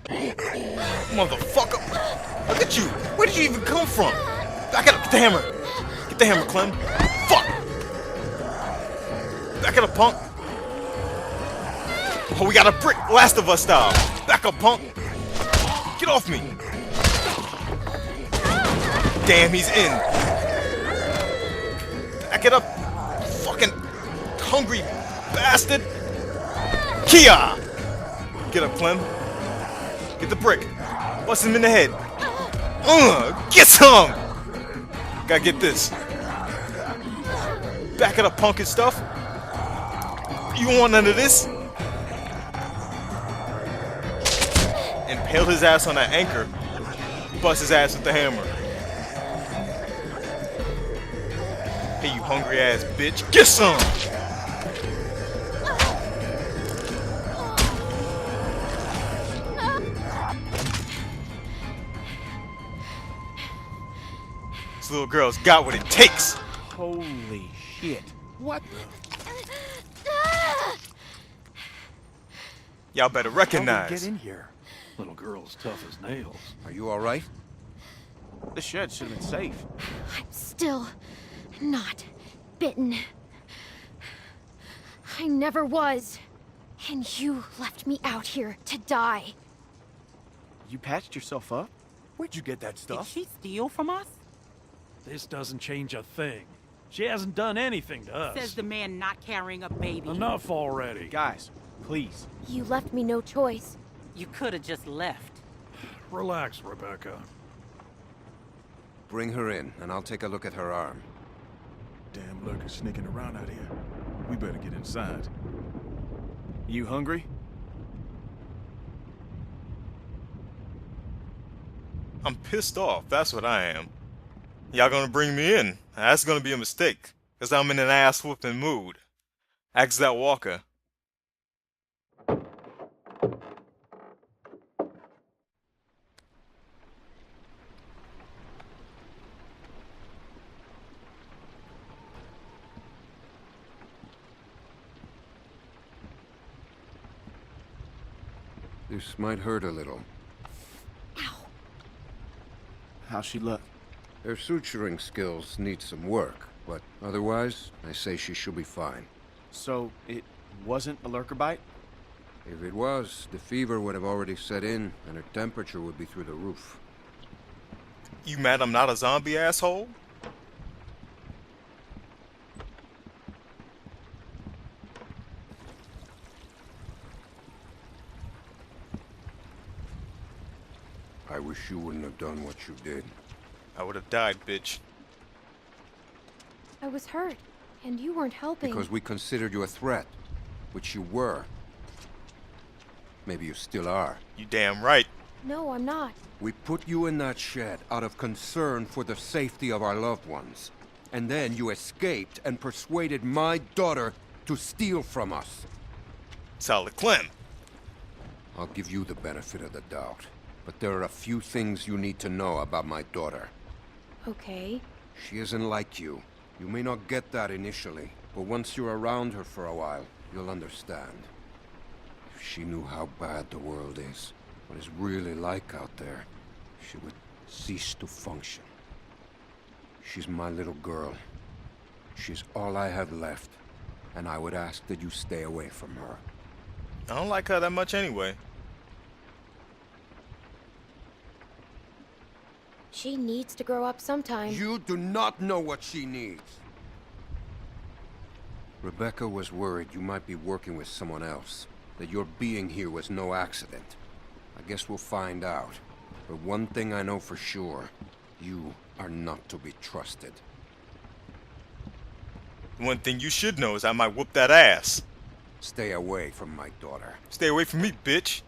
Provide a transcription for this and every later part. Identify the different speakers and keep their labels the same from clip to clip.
Speaker 1: Motherfucker! Look at you! Where did you even come from? Back it up! Get the hammer! Get the hammer, Clem! Fuck! Back it up, punk! Oh, we got a brick! Last of Us style! Back up, punk! Get off me! Damn, he's in! Back it up! Fucking hungry bastard! Kia! Get up, Clem. Get the brick. Bust him in the head. Get some! Gotta get this. Back it up, punk and stuff. You want none of this? Impale his ass on that anchor. Bust his ass with the hammer. Hey, you hungry ass bitch. Get some! This little girl's got what it takes.
Speaker 2: Holy shit. What the?
Speaker 1: Y'all better recognize.
Speaker 2: How did we get in here?
Speaker 3: Little girl's tough as nails.
Speaker 4: Are you all right?
Speaker 2: The shed should have been safe.
Speaker 5: I'm still not bitten. I never was. And you left me out here to die.
Speaker 2: You patched yourself up?
Speaker 6: Where'd you get that
Speaker 7: Did
Speaker 6: stuff?
Speaker 7: she steal from us?
Speaker 3: This doesn't change a thing. She hasn't done anything to us.
Speaker 7: Says the man not carrying a baby.
Speaker 3: Enough already.
Speaker 2: Guys, please.
Speaker 5: You left me no choice.
Speaker 7: You could have just left.
Speaker 3: Relax, Rebecca.
Speaker 4: Bring her in, and I'll take a look at her arm.
Speaker 6: Damn lurkers sneaking around out here. We better get inside. You hungry?
Speaker 1: I'm pissed off, that's what I am. Y'all gonna bring me in? That's gonna be a mistake, cause I'm in an ass-whooping mood. Ask that Walker.
Speaker 4: This might hurt a little.
Speaker 2: How's she look?
Speaker 4: Her suturing skills need some work, but otherwise, I say she should be fine.
Speaker 2: So, it wasn't a lurker bite?
Speaker 4: If it was, the fever would have already set in, and her temperature would be through the roof.
Speaker 1: You mad I'm not a zombie, asshole?
Speaker 4: I wish you wouldn't have done what you did.
Speaker 1: I would have died, bitch.
Speaker 5: I was hurt, and you weren't helping.
Speaker 4: Because we considered you a threat, which you were. Maybe you still are.
Speaker 1: You damn right.
Speaker 5: No, I'm not.
Speaker 4: We put you in that shed out of concern for the safety of our loved ones. And then you escaped and persuaded my daughter to steal from us.
Speaker 1: Solid Clem.
Speaker 4: I'll give you the benefit of the doubt. But there are a few things you need to know about my daughter.
Speaker 5: Okay.
Speaker 4: She isn't like you. You may not get that initially, but once you're around her for a while, you'll understand. If she knew how bad the world is, what it's really like out there, she would cease to function. She's my little girl. She's all I have left, and I would ask that you stay away from her.
Speaker 1: I don't like her that much anyway.
Speaker 5: She needs to grow up sometime.
Speaker 4: You do not know what she needs. Rebecca was worried you might be working with someone else, that your being here was no accident. I guess we'll find out. But one thing I know for sure, you are not to be trusted.
Speaker 1: One thing you should know is I might whoop that ass.
Speaker 4: Stay away from my daughter.
Speaker 1: Stay away from me, bitch.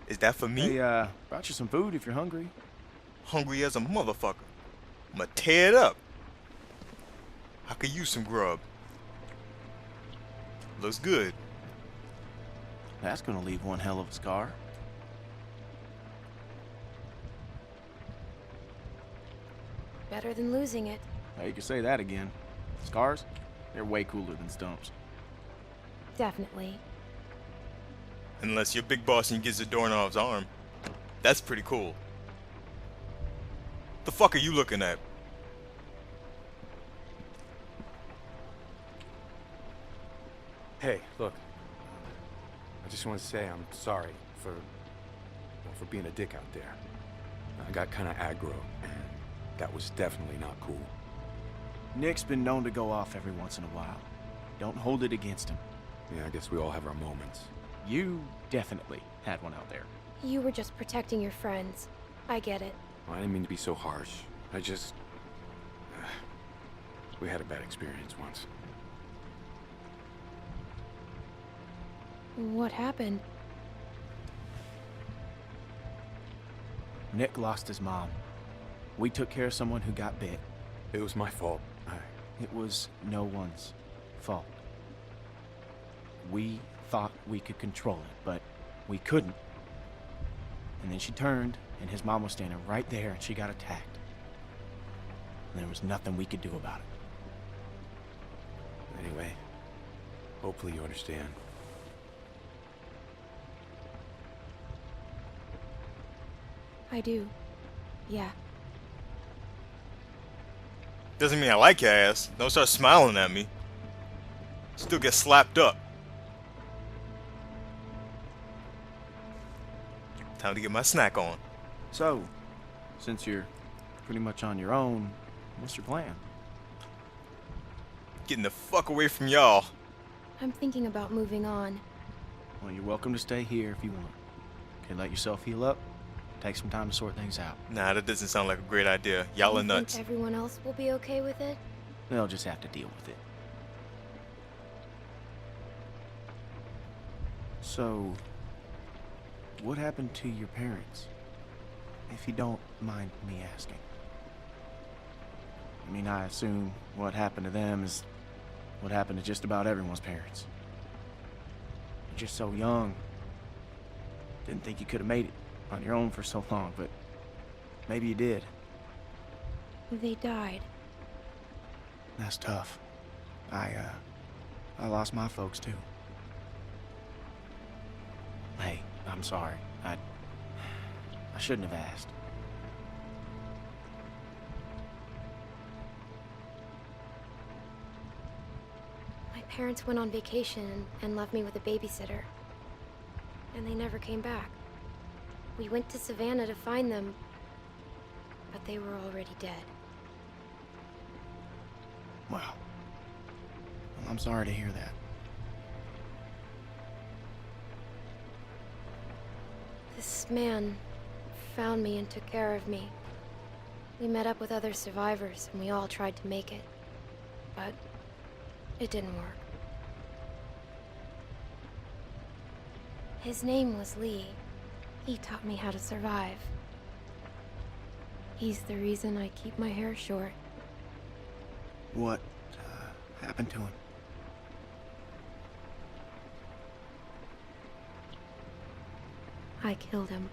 Speaker 1: Is that for me?
Speaker 2: Hey, brought you some food if you're hungry.
Speaker 1: Hungry as a motherfucker. I'ma tear it up. I could use some grub. Looks good.
Speaker 2: That's gonna leave one hell of a scar.
Speaker 5: Better than losing it.
Speaker 2: Now you can say that again. Scars? They're way cooler than stumps.
Speaker 5: Definitely.
Speaker 1: Unless you're big boss and you get the doorknob's arm. That's pretty cool. The fuck are you looking at?
Speaker 8: Hey, look. I just want to say I'm sorry for being a dick out there. I got kind of aggro, and that was definitely not cool.
Speaker 2: Nick's been known to go off every once in a while. Don't hold it against him.
Speaker 8: Yeah, I guess we all have our moments.
Speaker 2: You definitely had one out there.
Speaker 5: You were just protecting your friends. I get it.
Speaker 8: Well, I didn't mean to be so harsh. I just... we had a bad experience once.
Speaker 5: What happened?
Speaker 2: Nick lost his mom. We took care of someone who got bit.
Speaker 8: It was my fault.
Speaker 2: It was no one's fault. We thought we could control it, but we couldn't. And then she turned, and his mom was standing right there, and she got attacked. And there was nothing we could do about it.
Speaker 8: Anyway, hopefully you understand.
Speaker 5: I do. Yeah.
Speaker 1: Doesn't mean I like your ass. Don't start smiling at me. Still get slapped up. Time to get my snack on.
Speaker 2: So, since you're pretty much on your own, what's your plan?
Speaker 1: Getting the fuck away from y'all.
Speaker 5: I'm thinking about moving on.
Speaker 2: Well, you're welcome to stay here if you want. Okay, let yourself heal up. Take some time to sort things out.
Speaker 1: Nah, that doesn't sound like a great idea. Y'all are
Speaker 5: You
Speaker 1: nuts.
Speaker 5: think everyone else will be okay with it?
Speaker 2: They'll just have to deal with it. So, what happened to your parents? If you don't mind me asking. I mean, I assume what happened to them is what happened to just about everyone's parents. You're just so young. Didn't think you could have made it on your own for so long, but maybe you did.
Speaker 5: They died.
Speaker 2: That's tough. I lost my folks too. Hey, I'm sorry. I shouldn't have asked.
Speaker 5: My parents went on vacation and left me with a babysitter. And they never came back. We went to Savannah to find them, but they were already dead.
Speaker 2: Well, I'm sorry to hear that.
Speaker 5: This man found me and took care of me. We met up with other survivors and we all tried to make it, but it didn't work. His name was Lee. He taught me how to survive. He's the reason I keep my hair short.
Speaker 2: What happened to him?
Speaker 5: I killed him.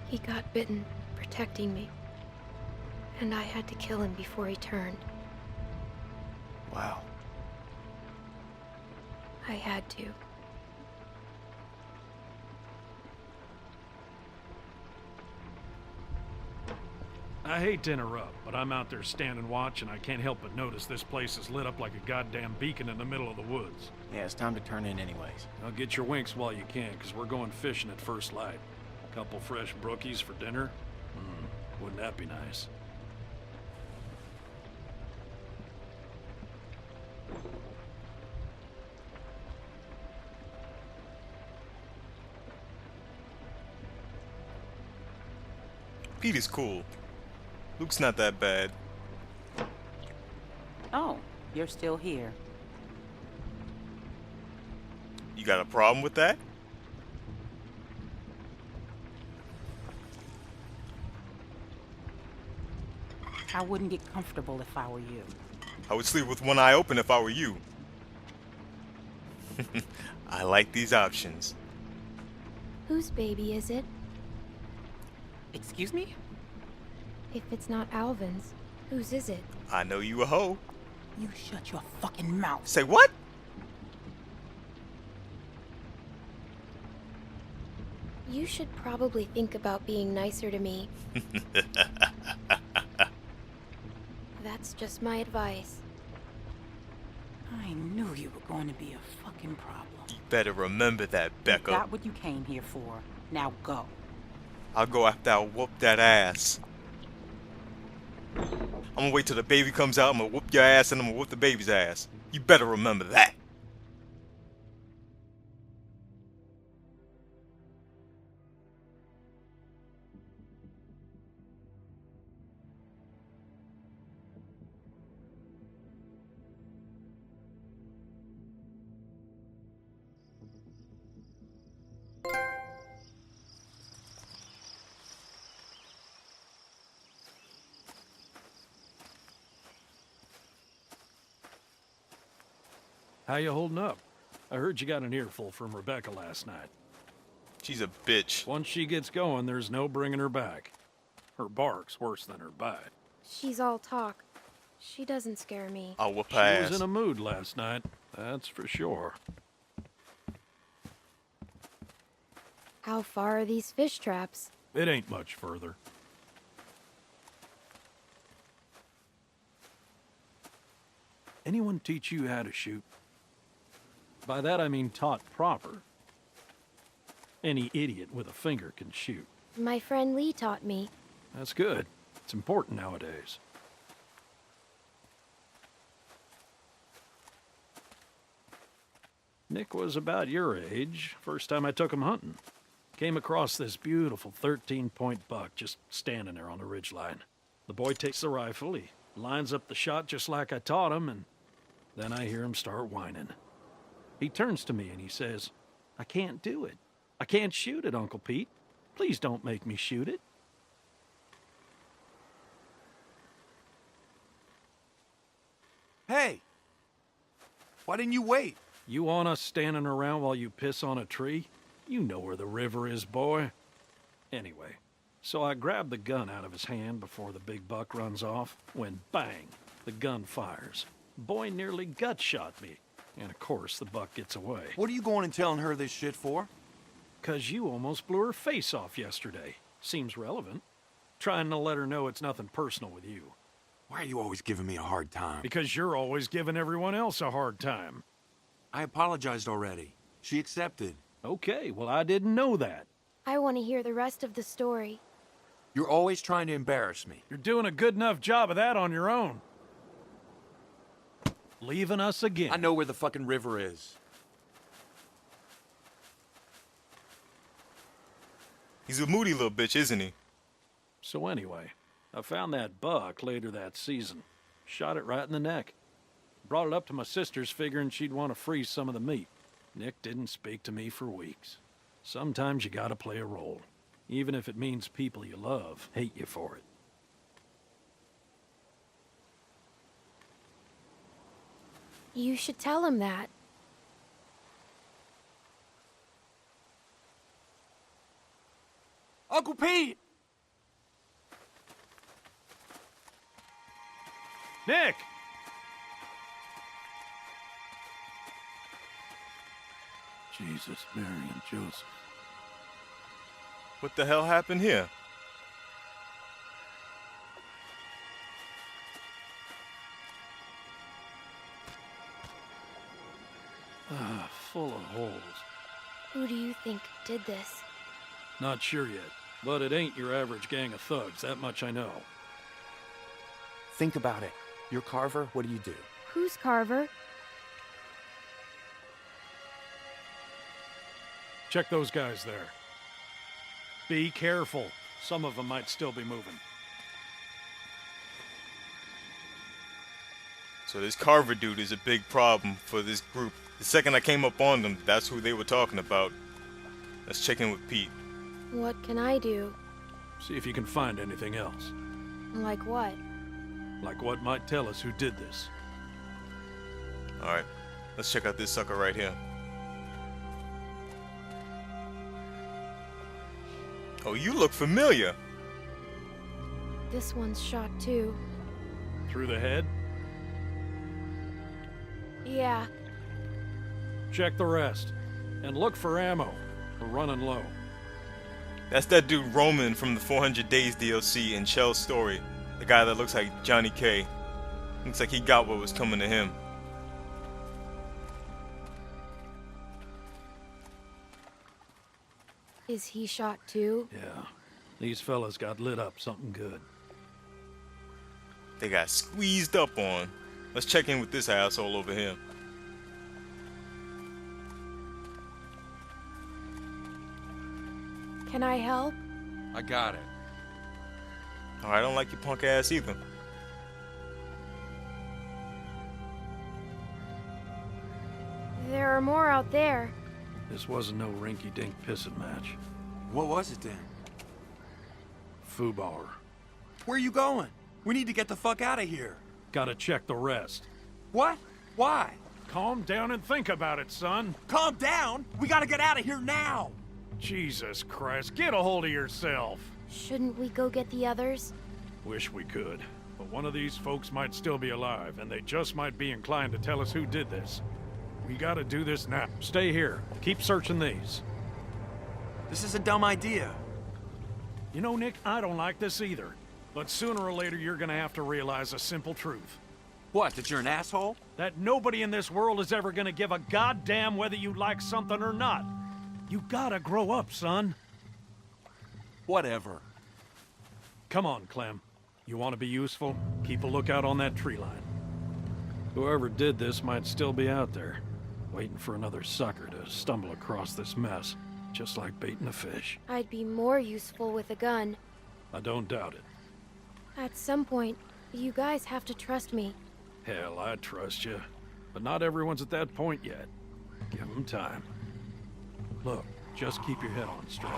Speaker 5: He got bitten, protecting me. And I had to kill him before he turned.
Speaker 2: Wow.
Speaker 5: I had to.
Speaker 3: I hate to interrupt, but I'm out there standing watch and I can't help but notice this place is lit up like a goddamn beacon in the middle of the woods.
Speaker 2: Yeah, it's time to turn in anyways.
Speaker 3: Now get your winks while you can, because we're going fishing at first light. Couple fresh brookies for dinner? Wouldn't that be nice?
Speaker 1: Pete is cool. Luke's not that bad.
Speaker 7: Oh, you're still here.
Speaker 1: You got a problem with that?
Speaker 7: I wouldn't get comfortable if I were you.
Speaker 1: I would sleep with one eye open if I were you. I like these options.
Speaker 5: Whose baby is it?
Speaker 7: Excuse me?
Speaker 5: If it's not Alvin's, whose is it?
Speaker 1: I know you a hoe.
Speaker 7: You shut your fucking mouth.
Speaker 1: Say what?
Speaker 5: You should probably think about being nicer to me. That's just my advice.
Speaker 7: I knew you were going to be a fucking problem.
Speaker 1: Better remember that,
Speaker 7: You
Speaker 1: Becca.
Speaker 7: got what you came here for. Now go.
Speaker 1: I'll go after I whoop that ass. I'm gonna wait till the baby comes out, I'm gonna whoop your ass, and I'm gonna whoop the baby's ass. You better remember that.
Speaker 3: How you holding up? I heard you got an earful from Rebecca last night.
Speaker 1: She's a bitch.
Speaker 3: Once she gets going, there's no bringing her back. Her bark's worse than her bite.
Speaker 5: She's all talk. She doesn't scare me.
Speaker 1: I'll whoop
Speaker 3: She
Speaker 1: her ass.
Speaker 3: was in a mood last night, that's for sure.
Speaker 5: How far are these fish traps?
Speaker 3: It ain't much further. Anyone teach you how to shoot? By that I mean taught proper. Any idiot with a finger can shoot.
Speaker 5: My friend Lee taught me.
Speaker 3: That's good. It's important nowadays. Nick was about your age, first time I took him hunting. Came across this beautiful 13-point buck just standing there on the ridgeline. The boy takes the rifle, he lines up the shot just like I taught him, and then I hear him start whining. He turns to me and he says, "I can't do it. I can't shoot it, Uncle Pete. Please don't make me shoot it."
Speaker 8: Hey! Why didn't you wait?
Speaker 3: You want us standing around while you piss on a tree? You know where the river is, boy. Anyway, so I grabbed the gun out of his hand before the big buck runs off, when bang, the gun fires. Boy nearly gut shot me, and of course the buck gets away.
Speaker 8: What are you going and telling her this shit for?
Speaker 3: 'Cause you almost blew her face off yesterday. Seems relevant. Trying to let her know it's nothing personal with you.
Speaker 8: Why are you always giving me a hard time?
Speaker 3: Because you're always giving everyone else a hard time.
Speaker 8: I apologized already. She accepted.
Speaker 3: Okay, well I didn't know that.
Speaker 5: I want to hear the rest of the story.
Speaker 8: You're always trying to embarrass me.
Speaker 3: You're doing a good enough job of that on your own. Leaving us again.
Speaker 8: I know where the fucking river is.
Speaker 1: He's a moody little bitch, isn't he?
Speaker 3: So anyway, I found that buck later that season. Shot it right in the neck. Brought it up to my sister's figuring she'd want to freeze some of the meat. Nick didn't speak to me for weeks. Sometimes you gotta play a role, even if it means people you love hate you for it.
Speaker 5: You should tell him that.
Speaker 8: Uncle Pete!
Speaker 3: Nick! Jesus, Mary, and Joseph.
Speaker 1: What the hell happened here?
Speaker 3: Ah, full of holes.
Speaker 5: Who do you think did this?
Speaker 3: Not sure yet, but it ain't your average gang of thugs, that much I know.
Speaker 8: Think about it. You're Carver, what do you do?
Speaker 5: Who's Carver?
Speaker 3: Check those guys there. Be careful. Some of them might still be moving.
Speaker 1: So this Carver dude is a big problem for this group. The second I came up on them, that's who they were talking about. Let's check in with Pete.
Speaker 5: What can I do?
Speaker 3: See if you can find anything else.
Speaker 5: Like what?
Speaker 3: Like what might tell us who did this.
Speaker 1: Alright, let's check out this sucker right here. Oh, you look familiar.
Speaker 5: This one's shot too.
Speaker 3: Through the head?
Speaker 5: Yeah.
Speaker 3: Check the rest. And look for ammo. We're running low.
Speaker 1: That's that dude Roman from the 400 Days DLC in Shell's story. The guy that looks like Johnny K. Looks like he got what was coming to him.
Speaker 5: Is he shot too?
Speaker 3: Yeah. These fellas got lit up something good.
Speaker 1: They got squeezed up on. Let's check in with this asshole over here.
Speaker 5: Can I help?
Speaker 4: I got it.
Speaker 1: Oh, I don't like your punk ass either.
Speaker 5: There are more out there.
Speaker 3: This wasn't no rinky-dink pissing match.
Speaker 9: What was it then?
Speaker 3: Foobar.
Speaker 9: Where you going? We need to get the fuck out of here.
Speaker 3: Gotta check the rest.
Speaker 9: What? Why?
Speaker 3: Calm down and think about it, son.
Speaker 9: Calm down. We gotta get out of here now.
Speaker 3: Jesus Christ, get a hold of yourself.
Speaker 5: Shouldn't we go get the others?
Speaker 3: Wish we could. But one of these folks might still be alive, and they just might be inclined to tell us who did this. We gotta do this now. Stay here. Keep searching these.
Speaker 9: This is a dumb idea.
Speaker 3: You know, Nick, I don't like this either. But sooner or later, you're gonna have to realize a simple truth.
Speaker 9: What, that you're an asshole?
Speaker 3: That nobody in this world is ever gonna give a goddamn whether you like something or not. You gotta grow up, son.
Speaker 9: Whatever.
Speaker 3: Come on, Clem. You want to be useful? Keep a lookout on that tree line. Whoever did this might still be out there, waiting for another sucker to stumble across this mess, just like baiting a fish.
Speaker 5: I'd be more useful with a gun.
Speaker 3: I don't doubt it.
Speaker 5: At some point, you guys have to trust me.
Speaker 3: Hell, I trust you. But not everyone's at that point yet. Give them time. Look, just keep your head on straight.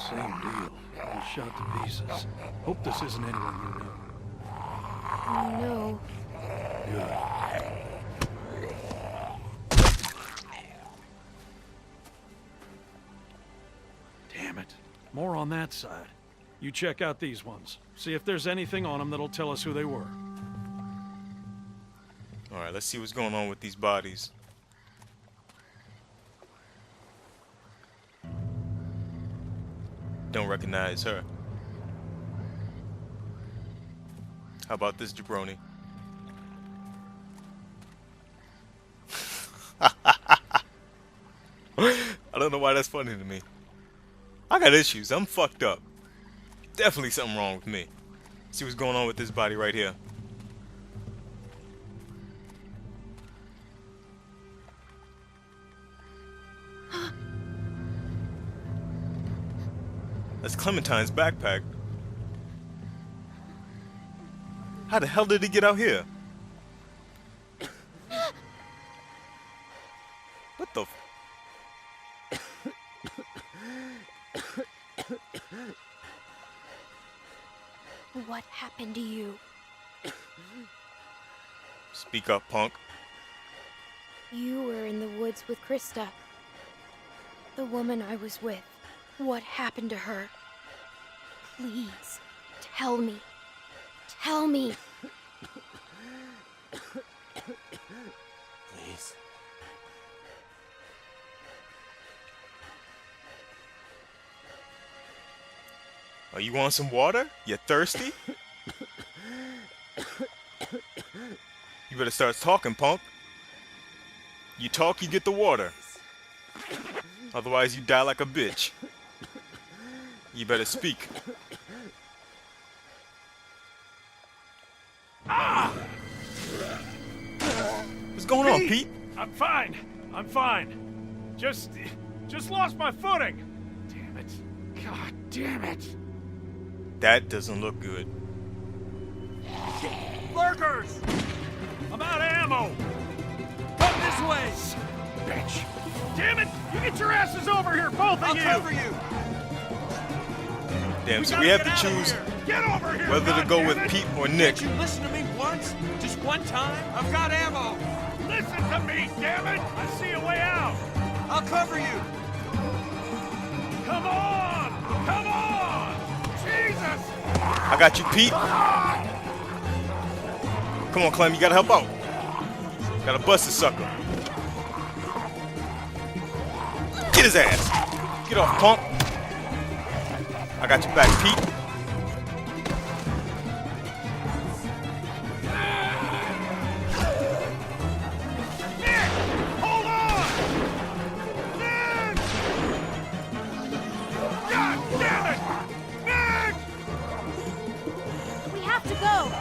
Speaker 3: Same deal. All shot to pieces. Hope this isn't anyone you know.
Speaker 5: Oh no.
Speaker 3: Good. Damn it. More on that side. You check out these ones. See if there's anything on them that'll tell us who they were.
Speaker 1: Alright, let's see what's going on with these bodies. Don't recognize her. How about this jabroni? I don't know why that's funny to me. I got issues. I'm fucked up. Definitely something wrong with me. See what's going on with this body right here. That's Clementine's backpack. How the hell did he get out here? What the f-
Speaker 5: What happened to you?
Speaker 1: Speak up, punk.
Speaker 5: You were in the woods with Krista. The woman I was with. What happened to her? Please, tell me. Tell me.
Speaker 9: Please.
Speaker 1: Oh, you want some water? You thirsty? You better start talking, punk. You talk, you get the water. Otherwise, you die like a bitch. You better speak. What's going on, Pete?
Speaker 3: I'm fine. I'm fine. Just lost my footing. Damn it. God damn it.
Speaker 1: That doesn't look good.
Speaker 3: Lurkers! I'm out of ammo.
Speaker 9: Come this way!
Speaker 3: Bitch. Damn it! You get your asses over here, both of
Speaker 9: I'll
Speaker 3: you!
Speaker 9: cover you!
Speaker 1: Damn, so
Speaker 3: gotta
Speaker 1: we have
Speaker 3: get
Speaker 1: to
Speaker 3: out of
Speaker 1: choose
Speaker 3: here. Get over here!
Speaker 1: whether to go with
Speaker 3: goddammit.
Speaker 1: Pete or Nick.
Speaker 9: Can't you listen to me once? Just one time? I've got ammo!
Speaker 3: Listen to me, damn it! I see a way out!
Speaker 9: I'll cover you!
Speaker 3: Come on! Come on! Jesus!
Speaker 1: I got you, Pete. Come on, Clem, you gotta help out. Gotta bust this sucker. Get his ass. Get off, punk. I got your back, Pete.
Speaker 5: We have to go.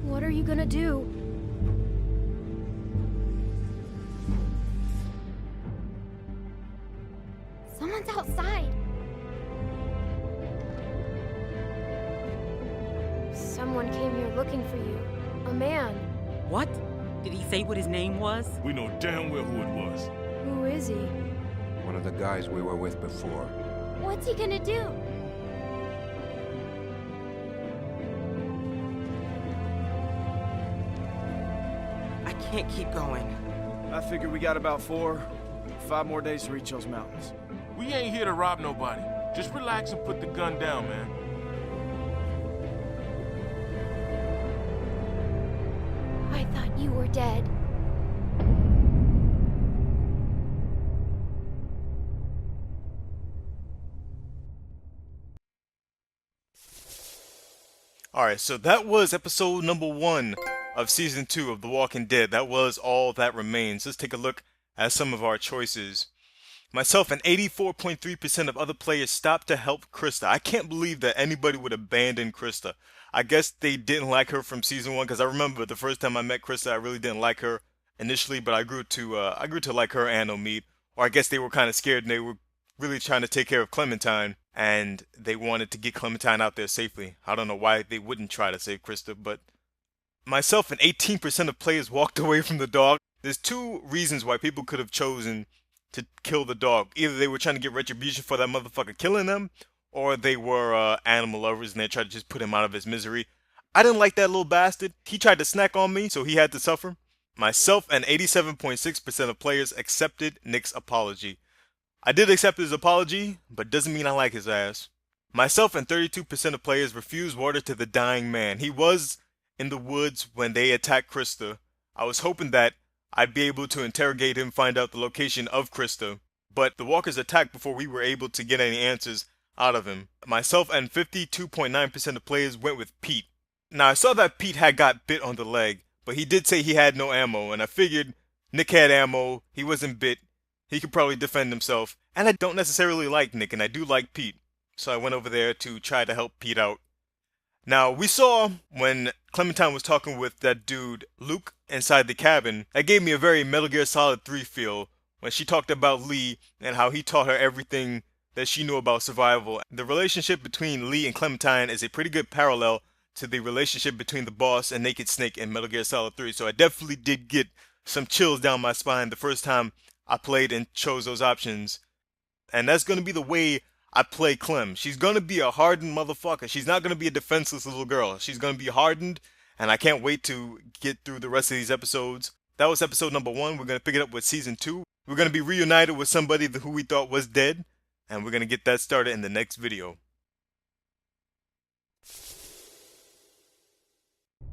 Speaker 5: What are you gonna do? Someone's outside. Someone came here looking for you. A man.
Speaker 7: What? Did he say what his name was?
Speaker 6: We know damn well who it was.
Speaker 5: Who is he?
Speaker 4: One of the guys we were with before.
Speaker 5: What's he gonna do?
Speaker 7: I can't keep going.
Speaker 2: I figure we got about 5 more days to reach those mountains.
Speaker 10: We ain't here to rob nobody. Just relax and put the gun down, man.
Speaker 5: I thought you were dead.
Speaker 1: Alright, so that was episode number 1 of season 2 of The Walking Dead. That was All That Remains. Let's take a look at some of our choices. Myself and 84.3% of other players stopped to help Krista. I can't believe that anybody would abandon Krista. I guess they didn't like her from season 1, because I remember the first time I met Krista, I really didn't like her initially, but I grew to like her and Omid. Or I guess they were kind of scared and they were really trying to take care of Clementine, and they wanted to get Clementine out there safely. I don't know why they wouldn't try to save Krista, but myself and 18% of players walked away from the dog. There's 2 reasons why people could have chosen to kill the dog. Either they were trying to get retribution for that motherfucker killing them, or they were animal lovers and they tried to just put him out of his misery. I didn't like that little bastard. He tried to snack on me, so he had to suffer. Myself and 87.6% of players accepted Nick's apology. I did accept his apology, but doesn't mean I like his ass. Myself and 32% of players refused water to the dying man. He was in the woods when they attacked Krista. I was hoping that I'd be able to interrogate him, find out the location of Krista, but the walkers attacked before we were able to get any answers out of him. Myself and 52.9% of players went with Pete. Now, I saw that Pete had got bit on the leg, but he did say he had no ammo, and I figured Nick had ammo, he wasn't bit, he could probably defend himself, and I don't necessarily like Nick, and I do like Pete, so I went over there to try to help Pete out. Now, we saw when Clementine was talking with that dude, Luke, inside the cabin, that gave me a very Metal Gear Solid 3 feel when she talked about Lee and how he taught her everything that she knew about survival. The relationship between Lee and Clementine is a pretty good parallel to the relationship between the boss and Naked Snake in Metal Gear Solid 3, so I definitely did get some chills down my spine the first time I played and chose those options. And that's going to be the way I play Clem. She's going to be a hardened motherfucker. She's not going to be a defenseless little girl. She's going to be hardened, and I can't wait to get through the rest of these episodes. That was episode number 1. We're going to pick it up with season 2. We're going to be reunited with somebody who we thought was dead, and we're going to get that started in the next video.